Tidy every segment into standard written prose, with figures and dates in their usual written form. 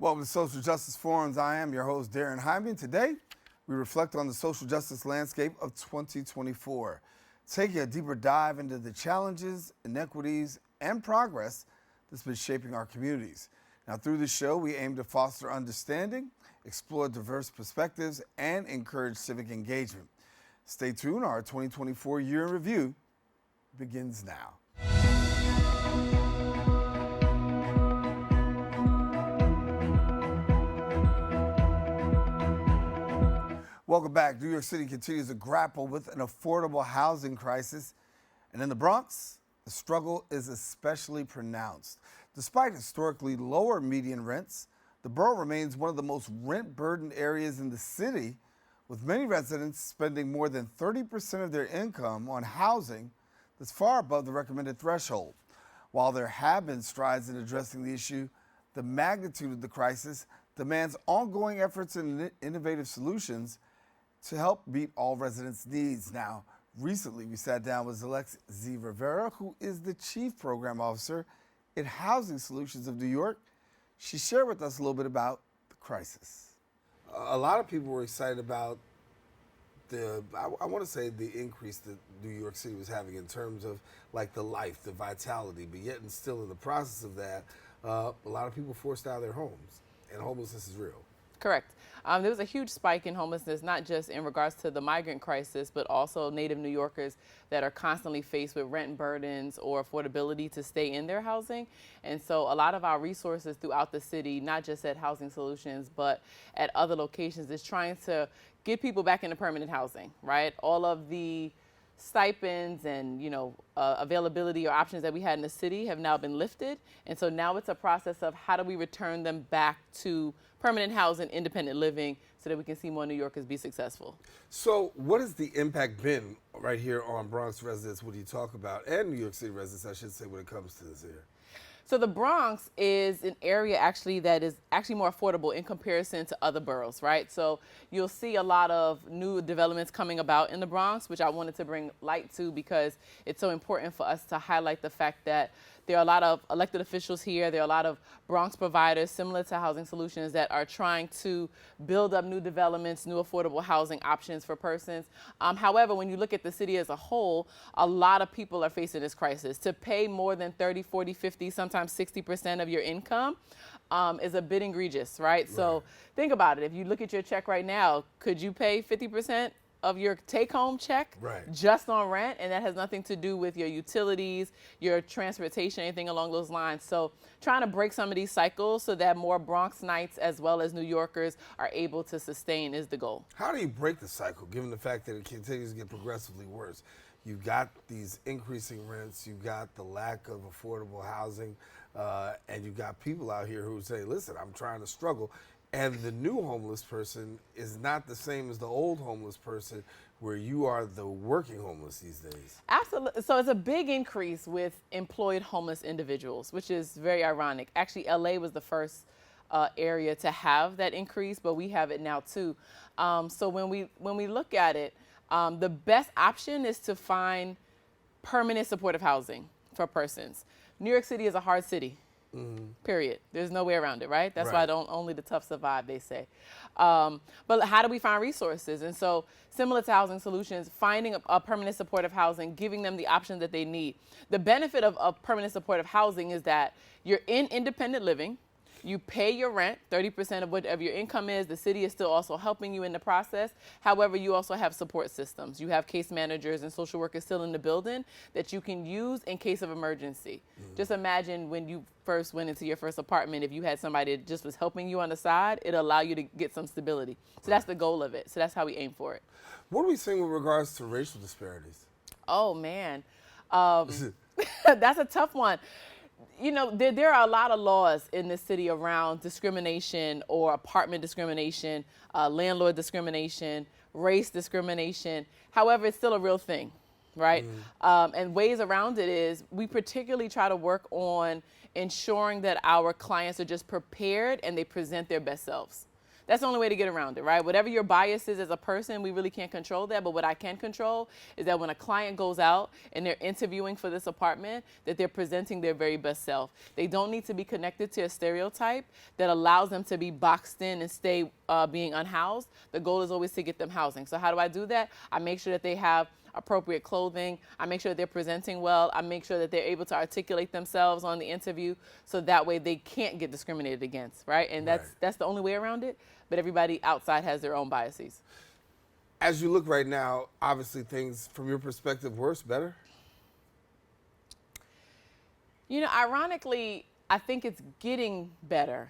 Welcome to Social Justice Forums. I am your host, Daren Jaime. Today, we reflect on the social justice landscape of 2024, taking a deeper dive into the challenges, inequities, and progress that's been shaping our communities. Now, through this show, we aim to foster understanding, explore diverse perspectives, and encourage civic engagement. Stay tuned. Our 2024 Year in Review begins now. Welcome back. New York City continues to grapple with an affordable housing crisis. And in the Bronx, the struggle is especially pronounced. Despite historically lower median rents, the borough remains one of the most rent-burdened areas in the city, with many residents spending more than 30% of their income on housing that's far above the recommended threshold. While there have been strides in addressing the issue, the magnitude of the crisis demands ongoing efforts and innovative solutions to help meet all residents' needs. Now, recently we sat down with Alex Z. Rivera, who is the Chief Program Officer at Housing Solutions of New York. She shared with us a little bit about the crisis. A lot of people were excited about I want to say the increase that New York City was having in terms of like the life, the vitality, but yet and still in the process of that, a lot of people forced out of their homes, and homelessness is real. Correct. There was a huge spike in homelessness, not just in regards to the migrant crisis, but also native New Yorkers that are constantly faced with rent burdens or affordability to stay in their housing. And so a lot of our resources throughout the city, not just at Housing Solutions, but at other locations, is trying to get people back into permanent housing, right? All of the stipends and availability or options that we had in the city have now been lifted, and so now it's a process of how do we return them back to permanent housing, independent living, so that we can see more New Yorkers be successful. So what has the impact been right here on Bronx residents when you talk about, and New York City residents, I should say, when it comes to this area? So the Bronx is an area actually that is actually more affordable in comparison to other boroughs, right? So you'll see a lot of new developments coming about in the Bronx, which I wanted to bring light to because it's so important for us to highlight the fact that there are a lot of elected officials here. There are a lot of Bronx providers similar to Housing Solutions that are trying to build up new developments, new affordable housing options for persons. However, when you look at the city as a whole, a lot of people are facing this crisis. To pay more than 30, 40, 50, sometimes 60% of your income is a bit egregious, right? So think about it. If you look at your check right now, could you pay 50% of your take-home check just on rent? And that has nothing to do with your utilities, your transportation, anything along those lines. So trying to break some of these cycles so that more Bronxites as well as New Yorkers are able to sustain is the goal. How do you break the cycle, given the fact that it continues to get progressively worse? You've got these increasing rents, you've got the lack of affordable housing, and you've got people out here who say, listen, I'm trying to struggle. And the new homeless person is not the same as the old homeless person, where you are the working homeless these days. Absolutely. So it's a big increase with employed homeless individuals, which is very ironic. Actually, LA was the first area to have that increase, but we have it now too. So when we look at it, the best option is to find permanent supportive housing for persons. New York City is a hard city. Period. There's no way around it, right? That's why only the tough survive, they say. But how do we find resources? And so similar to Housing Solutions, finding a permanent supportive housing, giving them the options that they need. The benefit of permanent supportive housing is that you're in independent living. You pay your rent, 30% of whatever your income is. The city is still also helping you in the process. However, you also have support systems. You have case managers and social workers still in the building that you can use in case of emergency. Just imagine when you first went into your first apartment, if you had somebody that just was helping you on the side, it'll allow you to get some stability. So that's the goal of it. So that's how we aim for it. What are we seeing with regards to racial disparities? Oh, man. That's a tough one. There are a lot of laws in this city around discrimination or apartment discrimination, landlord discrimination, race discrimination. However, it's still a real thing, right? And ways around it is we particularly try to work on ensuring that our clients are just prepared and they present their best selves. That's the only way to get around it, right? Whatever your bias is as a person, we really can't control that. But what I can control is that when a client goes out and they're interviewing for this apartment, that they're presenting their very best self. They don't need to be connected to a stereotype that allows them to be boxed in and stay being unhoused. The goal is always to get them housing. So how do I do that? I make sure that they have appropriate clothing. I make sure that they're presenting well. I make sure that they're able to articulate themselves on the interview, so that way they can't get discriminated against, right? And that's the only way around it. But everybody outside has their own biases. As you look right now, obviously things from your perspective, worse, better? You know, ironically, I think it's getting better,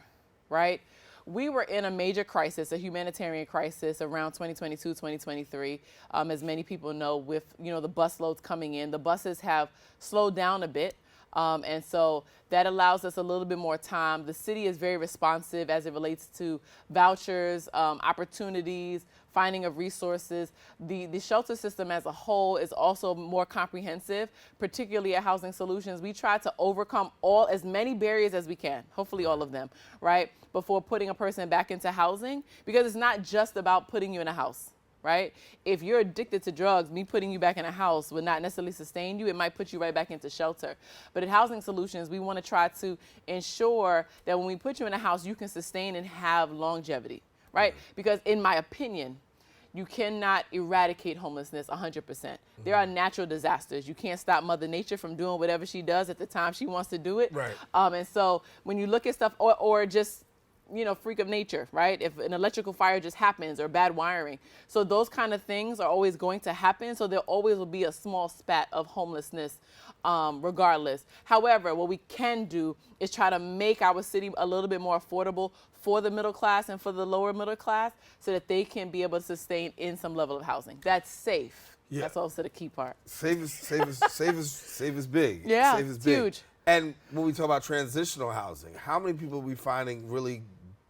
right? We were in a major crisis, a humanitarian crisis around 2022, 2023. As many people know, with, the bus loads coming in, the buses have slowed down a bit. And so that allows us a little bit more time. The city is very responsive as it relates to vouchers, opportunities, finding of resources. The shelter system as a whole is also more comprehensive, particularly at Housing Solutions. We try to overcome as many barriers as we can, hopefully all of them, right, before putting a person back into housing, because it's not just about putting you in a house. Right? If you're addicted to drugs, me putting you back in a house would not necessarily sustain you. It might put you right back into shelter. But at Housing Solutions, we want to try to ensure that when we put you in a house, you can sustain and have longevity, right? Because in my opinion, you cannot eradicate homelessness 100%. There are natural disasters. You can't stop Mother Nature from doing whatever she does at the time she wants to do it. Right. And so when you look at stuff, or just freak of nature, right? If an electrical fire just happens, or bad wiring. So those kind of things are always going to happen. So there always will be a small spat of homelessness regardless. However, what we can do is try to make our city a little bit more affordable for the middle class and for the lower middle class, so that they can be able to sustain in some level of housing. That's safe. Yeah. That's also the key part. Safe is big. Yeah, safe is it's big. huge. And when we talk about transitional housing, how many people are we finding really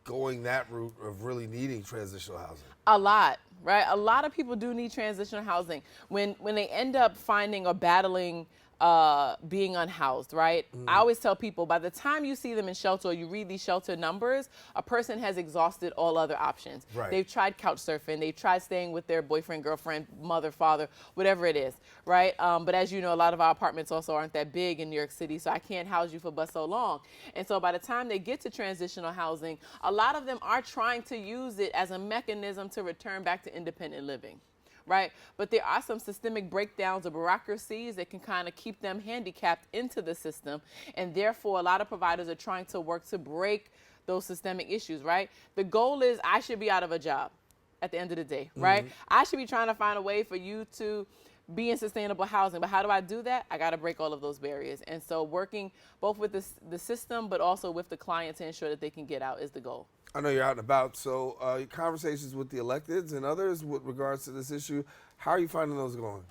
going that route of really needing transitional housing? A lot, right? A lot of people do need transitional housing. When they end up finding or battling being unhoused, right? I always tell people, by the time you see them in shelter or you read these shelter numbers, a person has exhausted all other options. Right. They've tried couch surfing, they've tried staying with their boyfriend, girlfriend, mother, father, whatever it is, right? But as you know, a lot of our apartments also aren't that big in New York City, so I can't house you for but so long. And so by the time they get to transitional housing, a lot of them are trying to use it as a mechanism to return back to independent living. Right? But there are some systemic breakdowns or bureaucracies that can kind of keep them handicapped into the system. And therefore, a lot of providers are trying to work to break those systemic issues, right? The goal is I should be out of a job at the end of the day, right? I should be trying to find a way for you to be in sustainable housing. But how do I do that? I got to break all of those barriers. And so working both with the system, but also with the client to ensure that they can get out is the goal. I know you're out and about, so your conversations with the electeds and others with regards to this issue, how are you finding those going?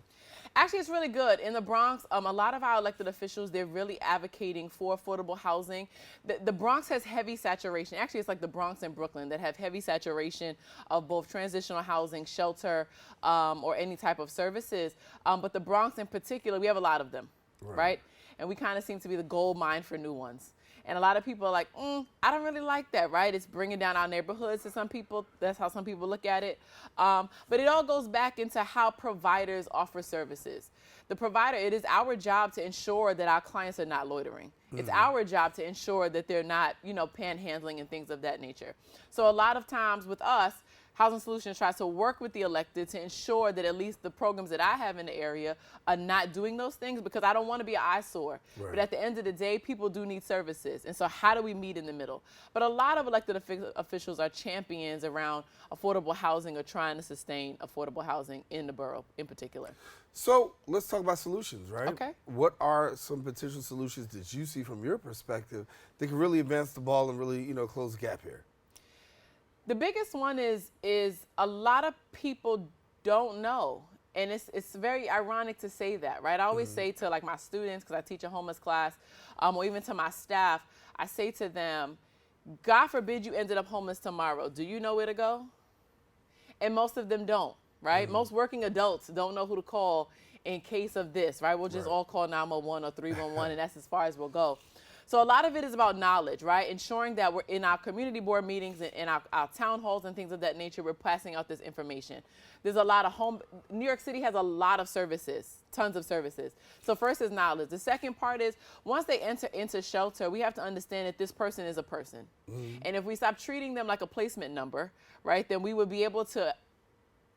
Actually, it's really good. In the Bronx, a lot of our elected officials, they're really advocating for affordable housing. The Bronx has heavy saturation. Actually, it's like the Bronx and Brooklyn that have heavy saturation of both transitional housing, shelter, or any type of services. But the Bronx in particular, we have a lot of them, right? And we kind of seem to be the gold mine for new ones. And a lot of people are like, I don't really like that, right? It's bringing down our neighborhoods to some people. That's how some people look at it. But it all goes back into how providers offer services. The provider, it is our job to ensure that our clients are not loitering. It's our job to ensure that they're not, panhandling and things of that nature. So a lot of times with us, Housing Solutions tries to work with the elected to ensure that at least the programs that I have in the area are not doing those things, because I don't want to be an eyesore. Right. But at the end of the day, people do need services. And so how do we meet in the middle? But a lot of elected officials are champions around affordable housing or trying to sustain affordable housing in the borough in particular. So let's talk about solutions, right? Okay. What are some potential solutions that you see from your perspective that can really advance the ball and really, close the gap here? The biggest one is a lot of people don't know. And it's very ironic to say that, right? I always say to my students, because I teach a homeless class, or even to my staff, I say to them, God forbid you ended up homeless tomorrow. Do you know where to go? And most of them don't, right? Most working adults don't know who to call in case of this, right? We'll just all call 911 or 311, and that's as far as we'll go. So a lot of it is about knowledge, right? Ensuring that we're in our community board meetings and in our town halls and things of that nature, we're passing out this information. There's a lot of New York City has a lot of services, tons of services. So first is knowledge. The second part is once they enter into shelter, we have to understand that this person is a person. And if we stop treating them like a placement number, right, then we would be able to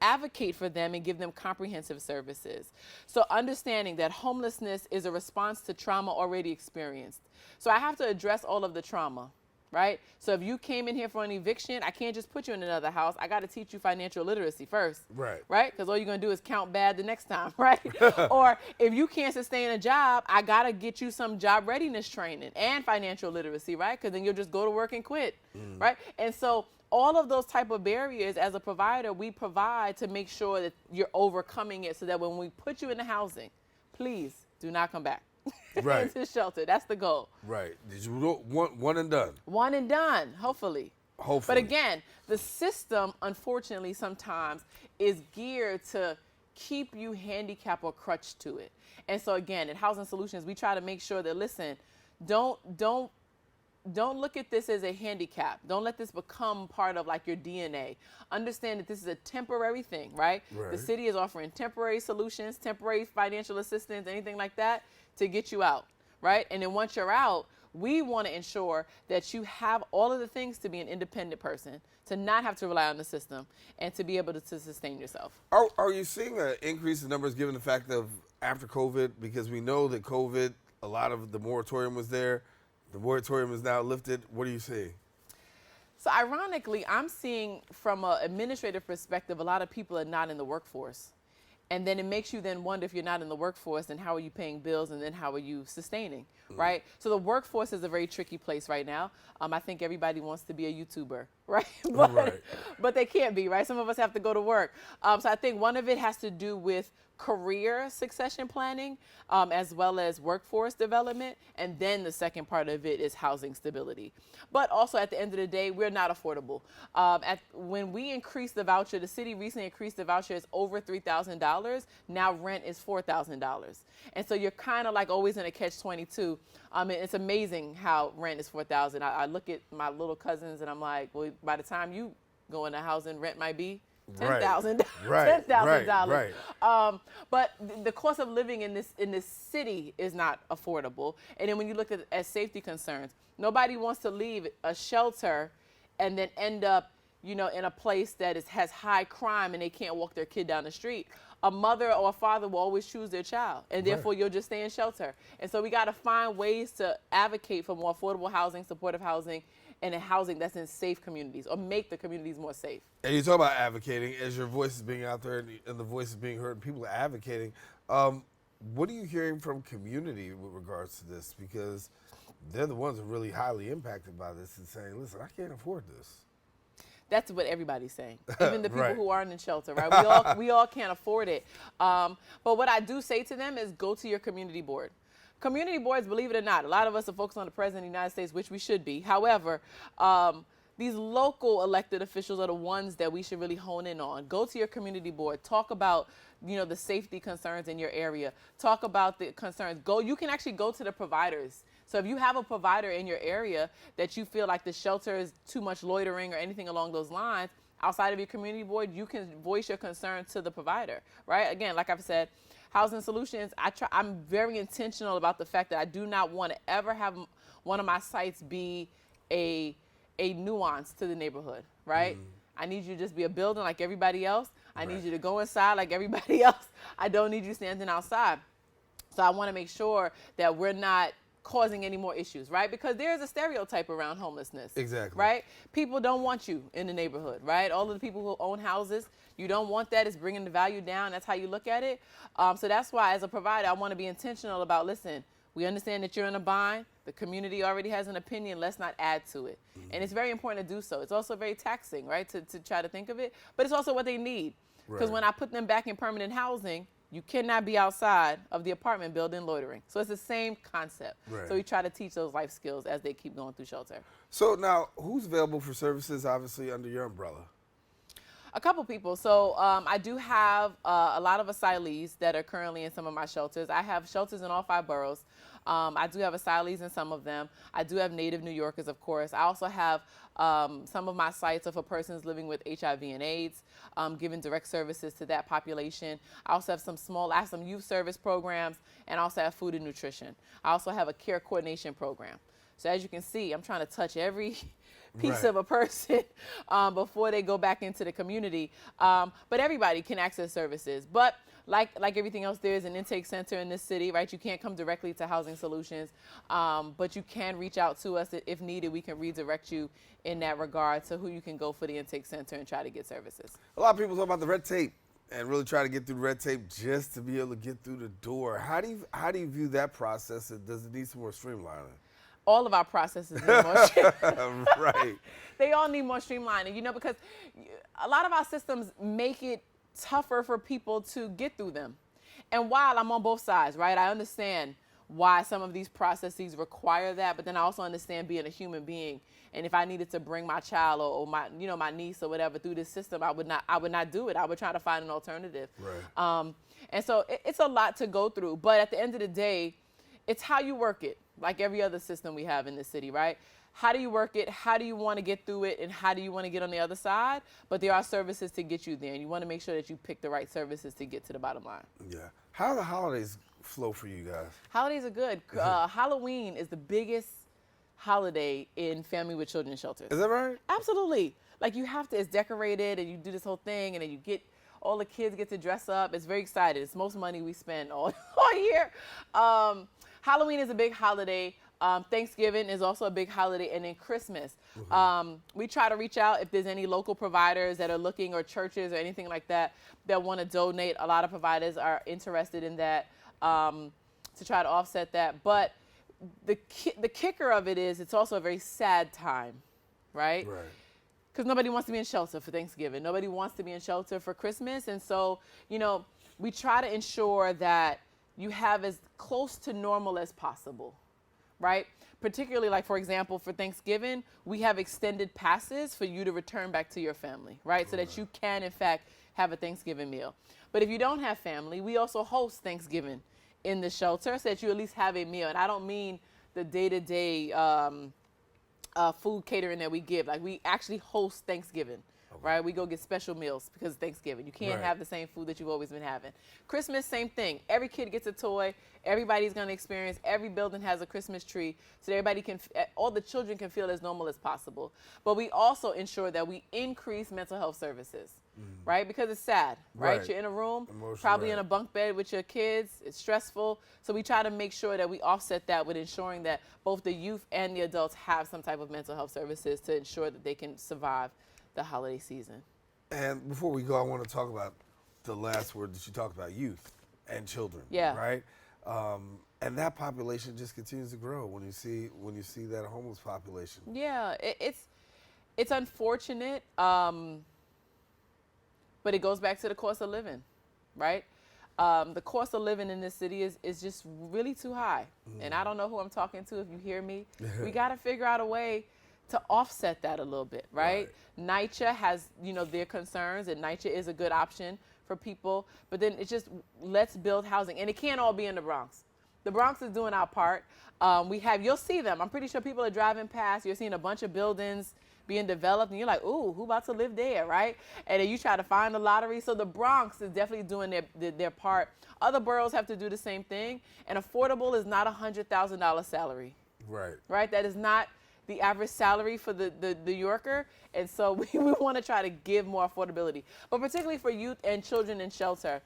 advocate for them and give them comprehensive services. So understanding that homelessness is a response to trauma already experienced. So I have to address all of the trauma, right? So if you came in here for an eviction, I can't just put you in another house. I got to teach you financial literacy first, right? Because all you're going to do is count bad the next time, right? Or if you can't sustain a job, I got to get you some job readiness training and financial literacy, right? Because then you'll just go to work and quit, right? And so all of those type of barriers as a provider, we provide to make sure that you're overcoming it so that when we put you in the housing, please do not come back into shelter. That's the goal. Right. Did you want one and done? One and done, hopefully. Hopefully. But again, the system, unfortunately, sometimes is geared to keep you handicapped or crutched to it. And so again, at Housing Solutions, we try to make sure that, listen, don't look at this as a handicap. Don't let this become part of like your DNA. Understand that this is a temporary thing, right? The city is offering temporary solutions, temporary financial assistance, anything like that to get you out, right? And then once you're out, we want to ensure that you have all of the things to be an independent person, to not have to rely on the system, and to be able to sustain yourself. Are you seeing an increase in numbers given the fact of after COVID? Because we know that COVID, a lot of the moratorium was there. The moratorium is now lifted. What are you seeing? So ironically, I'm seeing from an administrative perspective, a lot of people are not in the workforce. And then it makes you then wonder if you're not in the workforce, then how are you paying bills and then how are you sustaining, right? So the workforce is a very tricky place right now. I think everybody wants to be a YouTuber, right? But they can't be, right? Some of us have to go to work. So I think one of it has to do with career succession planning, as well as workforce development. And then the second part of it is housing stability. But also at the end of the day, we're not affordable. When we increased the voucher, the city recently increased the voucher, it's over $3,000. Now rent is $4,000. And so you're kind of like always in a catch-22. It's amazing how rent is $4,000. I look at my little cousins and I'm like, well, by the time you go into housing, rent might be $10,000. $10,000. But the cost of living in this city is not affordable. And then when you look at safety concerns, nobody wants to leave a shelter and then end up, in a place that has high crime and they can't walk their kid down the street. A mother or a father will always choose their child, and therefore you'll just stay in shelter. And so we got to find ways to advocate for more affordable housing, supportive housing, and a housing that's in safe communities, or make the communities more safe. And you talk about advocating, as your voice is being out there and the voice is being heard and people are advocating. What are you hearing from community with regards to this? Because they're the ones who are really highly impacted by this and saying, listen, I can't afford this. That's what everybody's saying, even the people who aren't in shelter, right? We all can't afford it. But what I do say to them is go to your community board. Community boards, believe it or not, a lot of us are focused on the President of the United States, which we should be. However, these local elected officials are the ones that we should really hone in on. Go to your community board. Talk about, the safety concerns in your area. Talk about the concerns. You can actually go to the providers. So if you have a provider in your area that you feel like the shelter is too much loitering or anything along those lines, outside of your community board, you can voice your concern to the provider, right? Again, like I've said, Housing Solutions, I'm very intentional about the fact that I do not want to ever have one of my sites be a nuance to the neighborhood, right? I need you to just be a building like everybody else. I need you to go inside like everybody else. I don't need you standing outside. So I want to make sure that we're not causing any more issues, right? Because there is a stereotype around homelessness. Exactly. Right? People don't want you in the neighborhood, right? All of the people who own houses, you don't want that. It's bringing the value down. That's how you look at it. So that's why, as a provider, I want to be intentional about, listen, we understand that you're in a bind. The community already has an opinion. Let's not add to it. And it's very important to do so. It's also very taxing, right, to try to think of it. But it's also what they need. Because when I put them back in permanent housing, you cannot be outside of the apartment building loitering. So it's the same concept. So we try to teach those life skills as they keep going through shelter. So now, who's available for services, obviously, under your umbrella? A couple people. So I do have a lot of asylees that are currently in some of my shelters. I have shelters in all 5 boroughs. I do have asylees in some of them. I do have native New Yorkers, of course. I also have some of my sites are for persons living with HIV and AIDS, giving direct services to that population. I also have I have some youth service programs, and I also have food and nutrition. I also have a care coordination program. So as you can see, I'm trying to touch every piece of a person before they go back into the community. But everybody can access services. But like everything else, there is an intake center in this city, right? You can't come directly to Housing Solutions, but you can reach out to us if needed. We can redirect you in that regard to who you can go for the intake center and try to get services. A lot of people talk about the red tape and really try to get through the red tape just to be able to get through the door. How do you view that process? Does it need some more streamlining? All of our processes need more Right. They all need more streamlining, because a lot of our systems make it tougher for people to get through them. And while I'm on both sides, right, I understand why some of these processes require that, but then I also understand being a human being. And if I needed to bring my child or my, my niece or whatever through this system, I would not do it. I would try to find an alternative. Right. And so it's a lot to go through. But at the end of the day, it's how you work it, like every other system we have in this city, right? How do you work it? How do you want to get through it? And how do you want to get on the other side? But there are services to get you there, and you want to make sure that you pick the right services to get to the bottom line. Yeah. How do the holidays flow for you guys? Holidays are good. Halloween is the biggest holiday in family with children shelters. Is that right? Absolutely. Like it's decorated, and you do this whole thing, and then all the kids get to dress up. It's very exciting. It's most money we spend all year. Halloween is a big holiday. Thanksgiving is also a big holiday, and then Christmas. We try to reach out if there's any local providers that are looking, or churches or anything like that want to donate. A lot of providers are interested in that to try to offset that. But the kicker of it is it's also a very sad time, right? Right. Because nobody wants to be in shelter for Thanksgiving. Nobody wants to be in shelter for Christmas. And so, we try to ensure that you have as close to normal as possible, right? Particularly, like, for example, for Thanksgiving, we have extended passes for you to return back to your family, right? So that you can, in fact, have a Thanksgiving meal. But if you don't have family, we also host Thanksgiving in the shelter so that you at least have a meal. And I don't mean the day-to-day food catering that we give. Like, we actually host Thanksgiving. Right? We go get special meals because it's Thanksgiving. You can't have the same food that you've always been having. Christmas, same thing. Every kid gets a toy. Everybody's going to experience. Every building has a Christmas tree so that all the children can feel as normal as possible. But we also ensure that we increase mental health services, right? Because it's sad, right? You're in a room, probably in a bunk bed with your kids. It's stressful. So we try to make sure that we offset that with ensuring that both the youth and the adults have some type of mental health services to ensure that they can survive the holiday season. And before we go, I want to talk about the last word that you talked about, youth and children. Yeah. Right? And that population just continues to grow when you see that homeless population. Yeah, it's unfortunate, but it goes back to the cost of living, right? The cost of living in this city is just really too high. And I don't know who I'm talking to if you hear me. We got to figure out a way to offset that a little bit, right? NYCHA has, their concerns, and NYCHA is a good option for people, but then it's just, let's build housing. And it can't all be in the Bronx. The Bronx is doing our part. You'll see them. I'm pretty sure people are driving past. You're seeing a bunch of buildings being developed, and you're like, ooh, who about to live there, right? And then you try to find the lottery. So the Bronx is definitely doing their part. Other boroughs have to do the same thing. And affordable is not a $100,000 salary. Right. Right? That is not the average salary for the New Yorker. And so we want to try to give more affordability. But particularly for youth and children in shelter,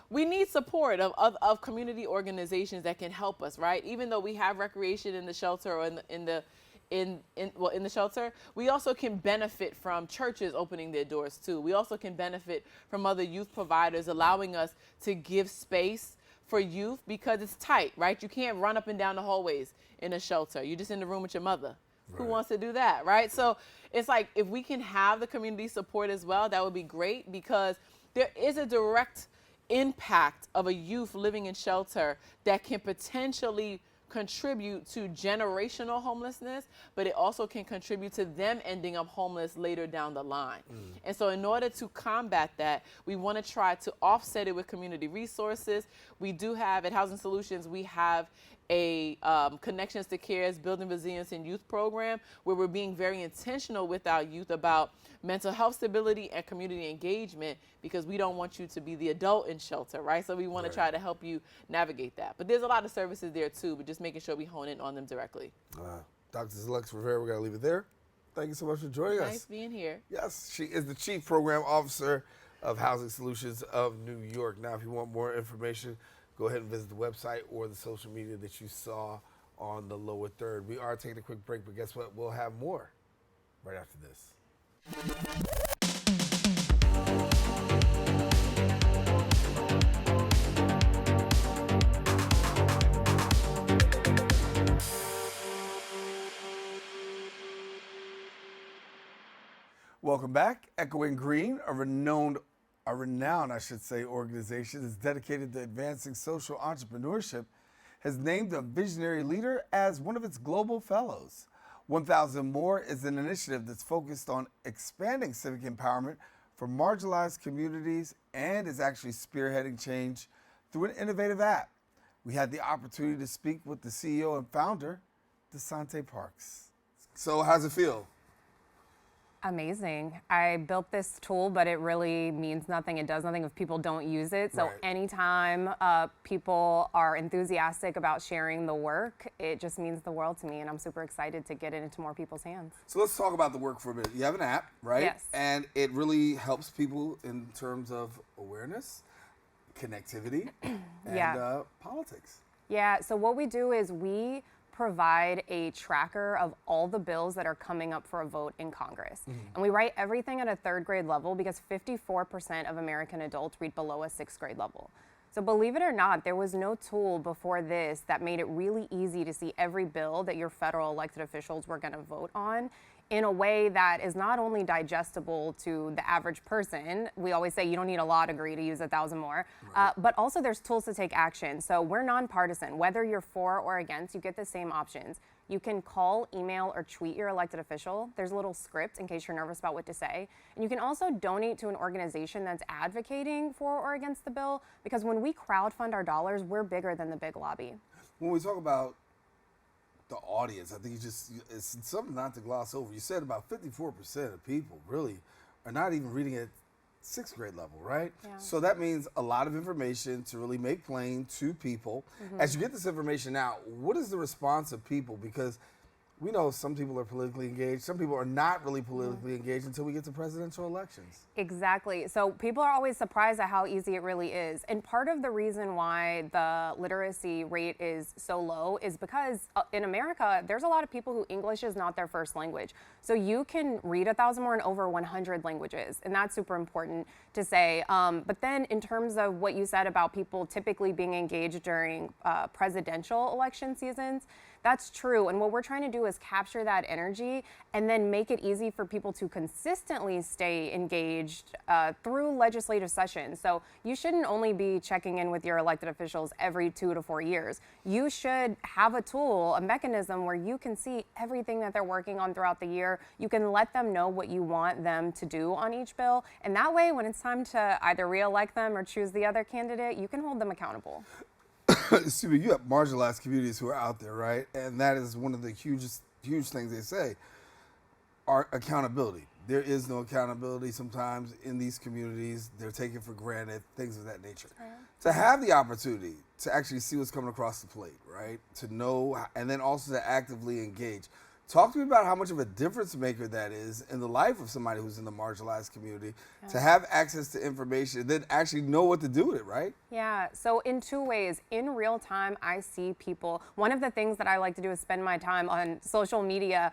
we need support of community organizations that can help us, right? Even though we have recreation in the shelter or in the shelter, we also can benefit from churches opening their doors too. We also can benefit from other youth providers allowing us to give space for youth because it's tight, right? You can't run up and down the hallways in a shelter. You're just in the room with your mother. Who wants to do that, right? So it's like if we can have the community support as well, that would be great because there is a direct impact of a youth living in shelter that can potentially contribute to generational homelessness, but it also can contribute to them ending up homeless later down the line. And so in order to combat that, we want to try to offset it with community resources. We do have, at Housing Solutions, we have a Connections to Cares Building Resilience in Youth program where we're being very intentional with our youth about mental health stability and community engagement, because we don't want you to be the adult in shelter, right? So we want to try to help you navigate that. But there's a lot of services there too, but just making sure we hone in on them directly. Dr. Alex Rivera, we're going to leave it there. Thank you so much for joining us. Nice being here. Yes, she is the Chief Program Officer of Housing Solutions of New York. Now, if you want more information, go ahead and visit the website or the social media that you saw on the lower third. We are taking a quick break, but guess what? We'll have more right after this. Welcome back. Echoing Green, a renowned, I should say, organization is dedicated to advancing social entrepreneurship, has named a visionary leader as one of its global fellows. 1,000 More is an initiative that's focused on expanding civic empowerment for marginalized communities and is actually spearheading change through an innovative app. We had the opportunity to speak with the CEO and founder, Desante Parks. So how's it feel? Amazing. I built this tool, but it really means nothing. It does nothing if people don't use it. So anytime people are enthusiastic about sharing the work, it just means the world to me, and I'm super excited to get it into more people's hands. So let's talk about the work for a minute. You have an app, right? Yes. And it really helps people in terms of awareness, connectivity, and politics. Yeah, so what we do is we provide a tracker of all the bills that are coming up for a vote in Congress. And we write everything at a third grade level because 54% of American adults read below a sixth grade level. So believe it or not, there was no tool before this that made it really easy to see every bill that your federal elected officials were going to vote on in a way that is not only digestible to the average person. We always say you don't need a law degree to use 1,000 More, but also there's tools to take action. So we're nonpartisan. Whether you're for or against, you get the same options. You can call, email, or tweet your elected official. There's a little script in case you're nervous about what to say. And you can also donate to an organization that's advocating for or against the bill, because when we crowdfund our dollars, we're bigger than the big lobby. When we talk about the audience, I think it's something not to gloss over. You said about 54% of people really are not even reading at sixth grade level, right? Yeah. So that means a lot of information to really make plain to people. As you get this information out, what is the response of people? Because we know some people are politically engaged, some people are not really politically engaged until we get to presidential elections. Exactly. So people are always surprised at how easy it really is. And part of the reason why the literacy rate is so low is because in America, there's a lot of people who English is not their first language. So you can read 1,000 More in over 100 languages. And that's super important to say. But then in terms of what you said about people typically being engaged during presidential election seasons, that's true. And what we're trying to do is capture that energy and then make it easy for people to consistently stay engaged through legislative sessions. So you shouldn't only be checking in with your elected officials every 2 to 4 years. You should have a tool, a mechanism where you can see everything that they're working on throughout the year. You can let them know what you want them to do on each bill. And that way, when it's time to either re-elect them or choose the other candidate, you can hold them accountable. Excuse me, you have marginalized communities who are out there, right? And that is one of the huge things they say, are accountability. There is no accountability sometimes in these communities. They're taken for granted, things of that nature. To have the opportunity to actually see what's coming across the plate, right? To know, and then also to actively engage. Talk to me about how much of a difference maker that is in the life of somebody who's in the marginalized community, to have access to information, then actually know what to do with it, right? Yeah, so in 2 ways. In real time, I see people. One of the things that I like to do is spend my time on social media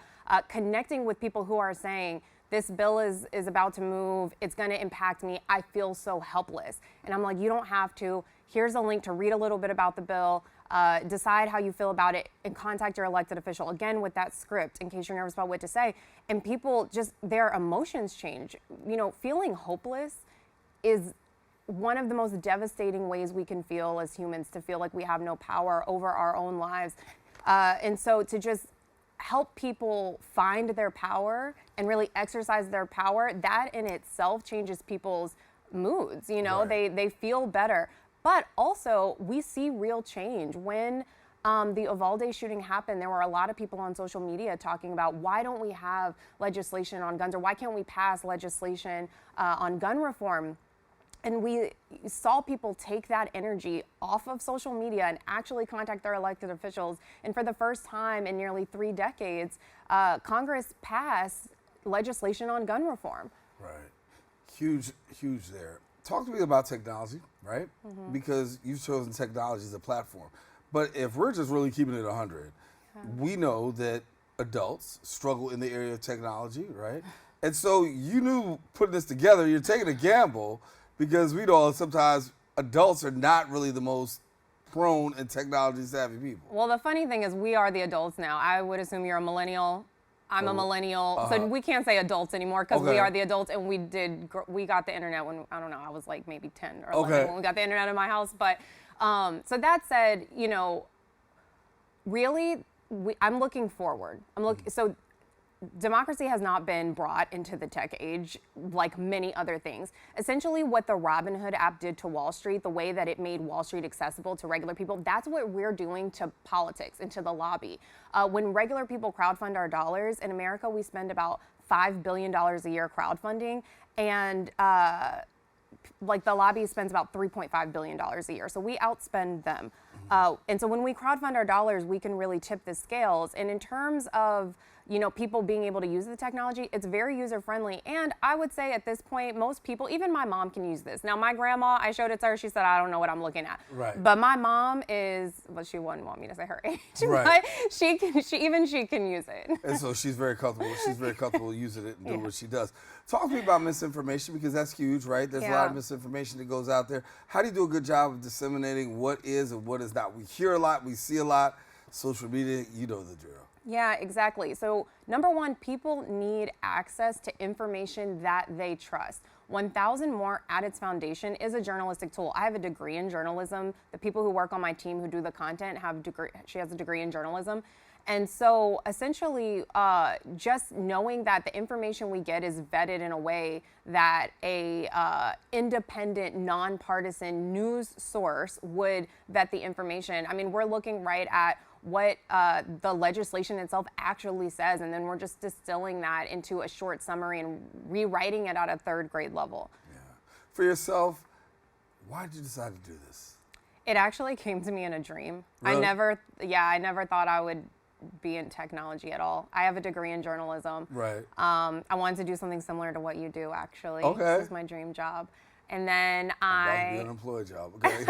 connecting with people who are saying, this bill is about to move, it's gonna impact me, I feel so helpless. And I'm like, you don't have to. Here's a link to read a little bit about the bill, decide how you feel about it, and contact your elected official, again with that script in case you're nervous about what to say. And people just, their emotions change. You know, feeling hopeless is one of the most devastating ways we can feel as humans, to feel like we have no power over our own lives. And so to just help people find their power and really exercise their power, that in itself changes people's moods. You know, Right. they feel better. But also, we see real change. When the Uvalde shooting happened, there were a lot of people on social media talking about, why don't we have legislation on guns, or why can't we pass legislation on gun reform? And we saw people take that energy off of social media and actually contact their elected officials. And for the first time in nearly 3 decades, Congress passed legislation on gun reform. Right. Huge, huge there. Talk to me about technology, right? Because you've chosen technology as a platform. But if we're just really keeping it 100, we know that adults struggle in the area of technology, right? And so you knew putting this together, you're taking a gamble, because we know sometimes adults are not really the most prone and technology savvy people. Well, the funny thing is, we are the adults now. I would assume you're a millennial. I'm a millennial, so we can't say adults anymore, because we Okay. are the adults, and we got the internet when, I don't know, I was like maybe 10 or 11 Okay. when we got the internet in my house. But so that said, you know, really, I'm looking forward. So democracy has not been brought into the tech age like many other things. Essentially, what the Robinhood app did to Wall Street, the way that it made Wall Street accessible to regular people, that's what we're doing to politics and to the lobby. When regular people crowdfund our dollars, in America, we spend about $5 billion a year crowdfunding, and like the lobby spends about $3.5 billion a year. So we outspend them. And so when we crowdfund our dollars, we can really tip the scales. And in terms of, you know, people being able to use the technology, it's very user friendly. And I would say at this point, most people, even my mom, can use this. Now, my grandma, I showed it to her. She said, I don't know what I'm looking at. Right. But my mom is, well, she wouldn't want me to say her age, Right. but she can use it. And so she's very comfortable. She's very comfortable using it and doing what she does. Talk to me about misinformation, because that's huge, right? There's a lot of misinformation that goes out there. How do you do a good job of disseminating what is and what is not? We hear a lot, we see a lot. Social media, you know the drill. Yeah, exactly. So number one, people need access to information that they trust. 1000 More at its foundation is a journalistic tool. I have a degree in journalism. The people who work on my team who do the content she has a degree in journalism. And so essentially, just knowing that the information we get is vetted in a way that a independent, nonpartisan news source would vet the information. I mean, we're looking right at what the legislation itself actually says, and then we're just distilling that into a short summary and rewriting it at a 3rd grade level. Yeah. For yourself, why did you decide to do this? It actually came to me in a dream. Really? I never thought I would be in technology at all. I have a degree in journalism. Right. I wanted to do something similar to what you do, actually. Okay. This was my dream job. And then About to be an unemployed job. Okay.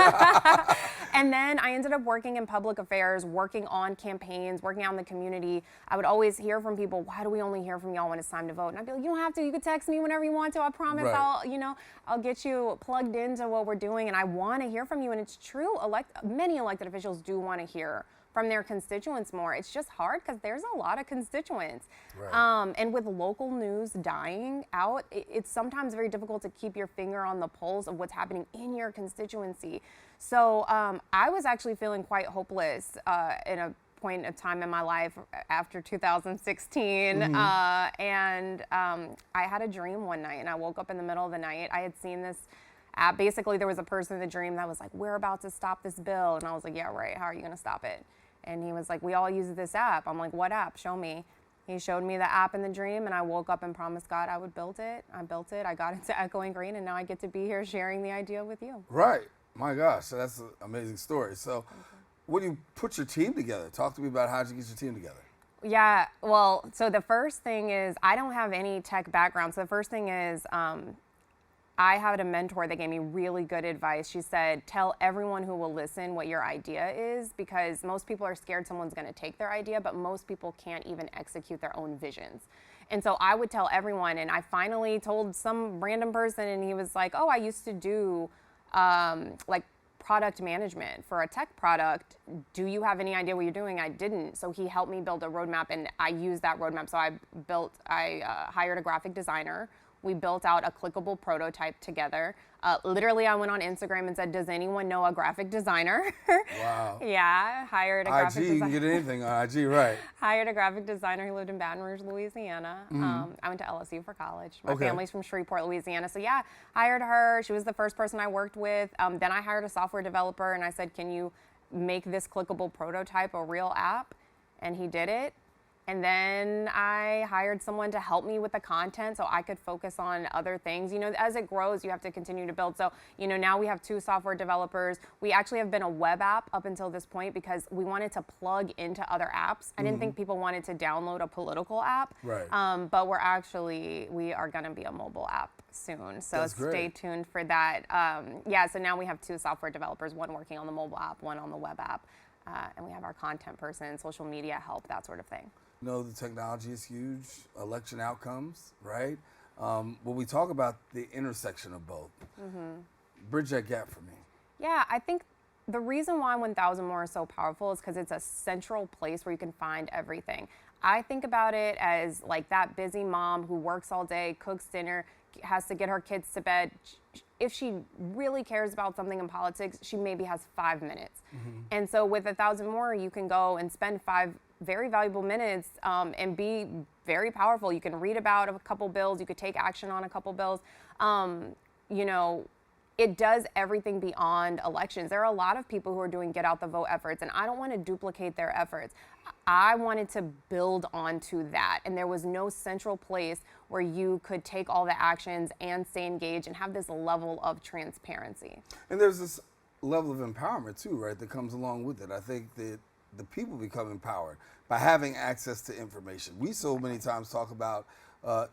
And then I ended up working in public affairs, working on campaigns, working out in the community. I would always hear from people, why do we only hear from y'all when it's time to vote? And I'd be like, you don't have to. You can text me whenever you want to. I promise Right. I'll get you plugged into what we're doing. And I want to hear from you. And it's true. Many elected officials do want to hear from their constituents more. It's just hard because there's a lot of constituents. Right. And with local news dying out, it's sometimes very difficult to keep your finger on the pulse of what's happening in your constituency. So I was actually feeling quite hopeless in a point of time in my life after 2016. And I had a dream one night, and I woke up in the middle of the night. I had seen this app. Basically, there was a person in the dream that was like, we're about to stop this bill. And I was like, yeah, right. How are you going to stop it? And he was like, we all use this app. I'm like, what app? Show me. He showed me the app in the dream, and I woke up and promised God I would build it. I built it. I got into Echoing Green, and now I get to be here sharing the idea with you. Right. My gosh, so that's an amazing story. So when you put your team together, talk to me about how did you get your team together? Yeah, well, so the first thing is I don't have any tech background. So the first thing is I had a mentor that gave me really good advice. She said, tell everyone who will listen what your idea is, because most people are scared someone's going to take their idea, but most people can't even execute their own visions. And so I would tell everyone, and I finally told some random person, and he was like, oh, I used to do like product management for a tech product. Do you have any idea what you're doing? I didn't. So he helped me build a roadmap, and I used that roadmap. So I hired a graphic designer. We built out a clickable prototype together. Literally, I went on Instagram and said, does anyone know a graphic designer? Wow. Yeah, hired a graphic IG, you can designer. get anything on IG, right? Hired a graphic designer who lived in Baton Rouge, Louisiana. I went to LSU for college. My Okay. family's from Shreveport, Louisiana. So yeah, hired her. She was the first person I worked with. Then I hired a software developer and I said, can you make this clickable prototype a real app? And he did it. And then I hired someone to help me with the content so I could focus on other things. You know, as it grows, you have to continue to build. So, you know, now we have 2 software developers. We actually have been a web app up until this point because we wanted to plug into other apps. I didn't think people wanted to download a political app. Right. But we are going to be a mobile app soon. So That's stay great. tuned for that. Yeah, so now we have 2 software developers, one working on the mobile app, one on the web app. And we have our content person, social media help, that sort of thing. You know, the technology is huge, election outcomes, right? When we talk about the intersection of both, bridge that gap for me. Yeah, I think the reason why 1,000 More is so powerful is because it's a central place where you can find everything. I think about it as like that busy mom who works all day, cooks dinner, has to get her kids to bed. If she really cares about something in politics, she maybe has 5 minutes. And so with 1,000 More, you can go and spend 5 very valuable minutes and be very powerful. You can read about a couple bills. You could take action on a couple bills. You know, it does everything beyond elections. There are a lot of people who are doing get out the vote efforts, and I don't want to duplicate their efforts. I wanted to build onto that, and there was no central place where you could take all the actions and stay engaged and have this level of transparency. And there's this level of empowerment too, right, that comes along with it. I think that the people become empowered by having access to information. We so many times talk about,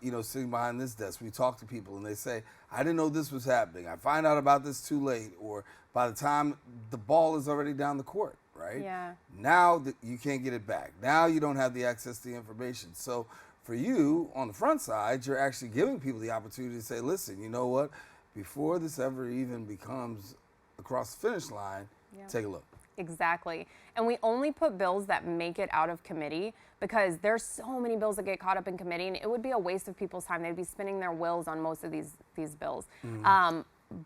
you know, sitting behind this desk, we talk to people and they say, I didn't know this was happening. I find out about this too late, or by the time the ball is already down the court, right? Yeah. Now that you can't get it back. Now you don't have the access to the information. So for you, on the front side, you're actually giving people the opportunity to say, listen, you know what? Before this ever even becomes across the finish line, take a look. Exactly. And we only put bills that make it out of committee because there's so many bills that get caught up in committee, and it would be a waste of people's time. They'd be spinning their wheels on most of these bills.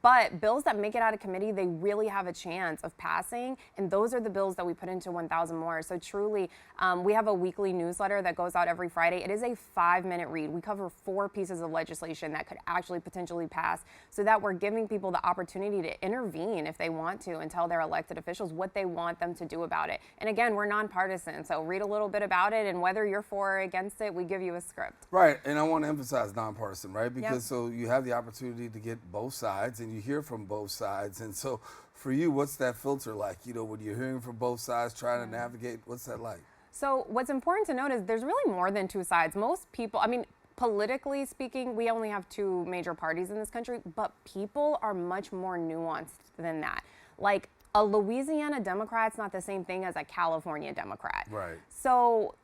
But bills that make it out of committee, they really have a chance of passing, and those are the bills that we put into 1,000 More. So truly, we have a weekly newsletter that goes out every Friday. It is a 5-minute read. We cover 4 pieces of legislation that could actually potentially pass, so that we're giving people the opportunity to intervene if they want to and tell their elected officials what they want them to do about it. And again, we're nonpartisan, so read a little bit about it, and whether you're for or against it, we give you a script. Right, and I want to emphasize nonpartisan, right? Because so you have the opportunity to get both sides and you hear from both sides. And so for you, what's that filter like? You know, when you're hearing from both sides, trying to navigate, what's that like? So what's important to note is there's really more than 2 sides. Most people, I mean, politically speaking, we only have 2 major parties in this country, but people are much more nuanced than that. Like a Louisiana Democrat's not the same thing as a California Democrat. Right. So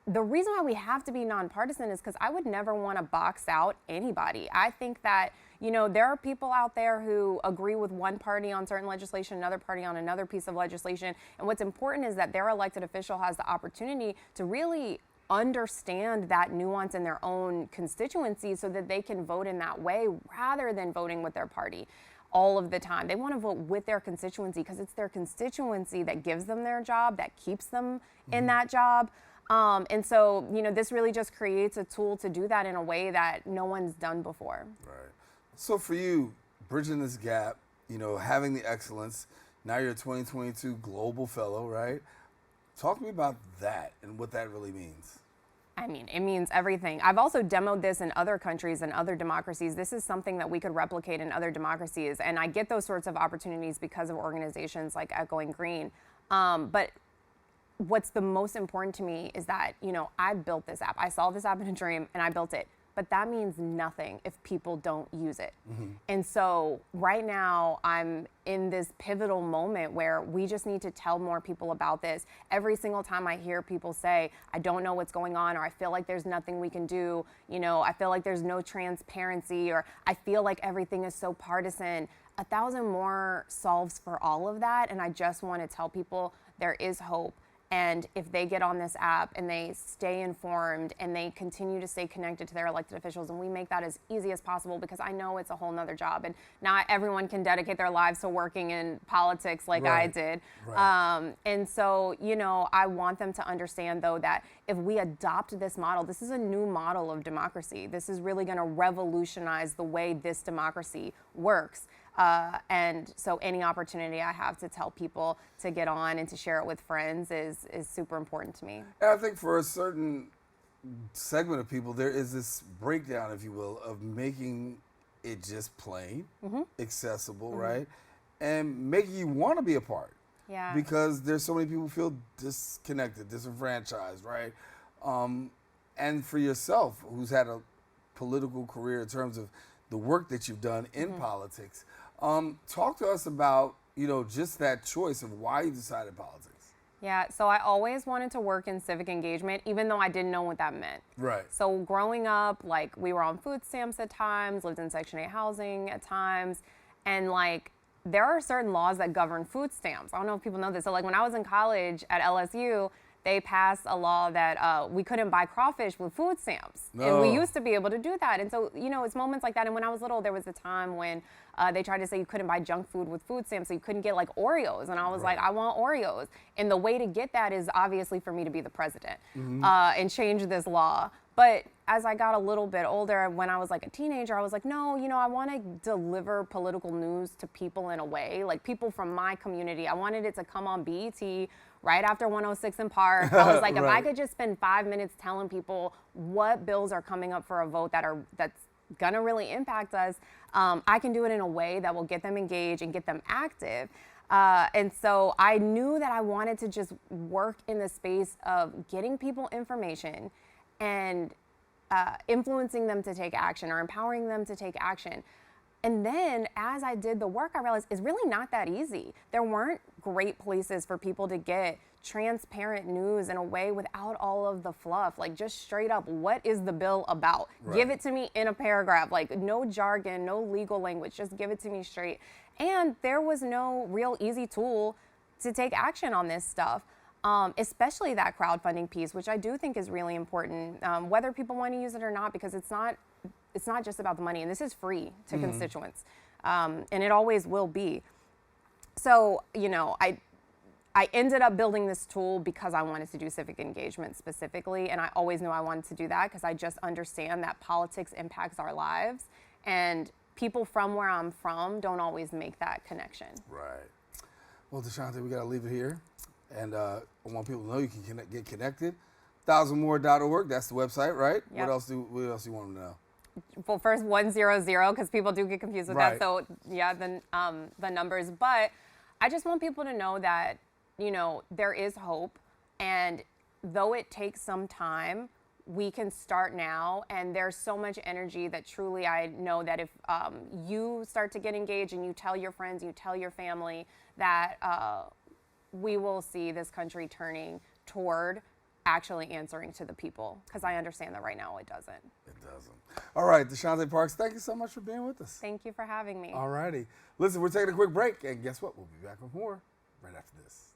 the reason why we have to be nonpartisan is because I would never want to box out anybody. I think that, you know, there are people out there who agree with one party on certain legislation, another party on another piece of legislation. And what's important is that their elected official has the opportunity to really understand that nuance in their own constituency so that they can vote in that way rather than voting with their party all of the time. They want to vote with their constituency because it's their constituency that gives them their job, that keeps them in that job. And so, you know, this really just creates a tool to do that in a way that no one's done before. Right. So for you, bridging this gap, you know, having the excellence, now you're a 2022 Global Fellow, right? Talk to me about that and what that really means. I mean, it means everything. I've also demoed this in other countries and other democracies. This is something that we could replicate in other democracies. And I get those sorts of opportunities because of organizations like Echoing Green. But what's the most important to me is that, you know, I built this app. I saw this app in a dream and I built it. But that means nothing if people don't use it. And so right now I'm in this pivotal moment where we just need to tell more people about this. Every single time I hear people say, I don't know what's going on, or I feel like there's nothing we can do, you know, I feel like there's no transparency, or I feel like everything is so partisan. 1,000 More solves for all of that. And I just want to tell people there is hope. And if they get on this app and they stay informed and they continue to stay connected to their elected officials, and we make that as easy as possible, because I know it's a whole nother job and not everyone can dedicate their lives to working in politics like I did. And so, you know, I want them to understand, though, that if we adopt this model, this is a new model of democracy. This is really going to revolutionize the way this democracy works. And so any opportunity I have to tell people to get on and to share it with friends is super important to me. And I think for a certain segment of people, there is this breakdown, if you will, of making it just plain, accessible, right? And making you want to be a part. Yeah. Because there's so many people who feel disconnected, disenfranchised, right? And for yourself, who's had a political career in terms of the work that you've done in politics, talk to us about, you know, just that choice of why you decided politics. Yeah, so I always wanted to work in civic engagement, even though I didn't know what that meant. Right. So growing up, like, we were on food stamps at times, lived in Section 8 housing at times, and like, there are certain laws that govern food stamps. I don't know if people know this. So like, when I was in college at LSU, they passed a law that we couldn't buy crawfish with food stamps. No. And we used to be able to do that. And so, you know, it's moments like that. And when I was little, there was a time when they tried to say you couldn't buy junk food with food stamps, so you couldn't get like Oreos. And I was like, I want Oreos. And the way to get that is obviously for me to be the president and change this law. But as I got a little bit older, when I was like a teenager, I was like, no, you know, I want to deliver political news to people in a way, like people from my community. I wanted it to come on BET right after 106 in Park. I was like, if I could just spend 5 minutes telling people what bills are coming up for a vote that's gonna really impact us, I can do it in a way that will get them engaged and get them active. And so I knew that I wanted to just work in the space of getting people information and influencing them to take action or empowering them to take action. And then as I did the work, I realized it's really not that easy. There weren't great places for people to get transparent news in a way without all of the fluff. Like, just straight up, what is the bill about? Give it to me in a paragraph. Like, no jargon, no legal language, just give it to me straight. And there was no real easy tool to take action on this stuff. Especially that crowdfunding piece, which I do think is really important, whether people want to use it or not, because it's not just about the money, and this is free to constituents, and it always will be. So, you know, I ended up building this tool because I wanted to do civic engagement specifically, and I always knew I wanted to do that because I just understand that politics impacts our lives, and people from where I'm from don't always make that connection. Right. Well, Deshante, we got to leave it here. And I want people to know you can get connected. 1000more.org, that's the website, right? Yep. What else do you want them to know? Well, first 100, because people do get confused with that. So yeah, the numbers. But I just want people to know that, you know, there is hope, and though it takes some time, we can start now. And there's so much energy that truly I know that if you start to get engaged and you tell your friends, you tell your family, that we will see this country turning toward actually answering to the people, because I understand that right now it doesn't. It doesn't. All right, Deshante Parks, thank you so much for being with us. Thank you for having me. All righty. Listen, we're taking a quick break, and guess what? We'll be back with more right after this.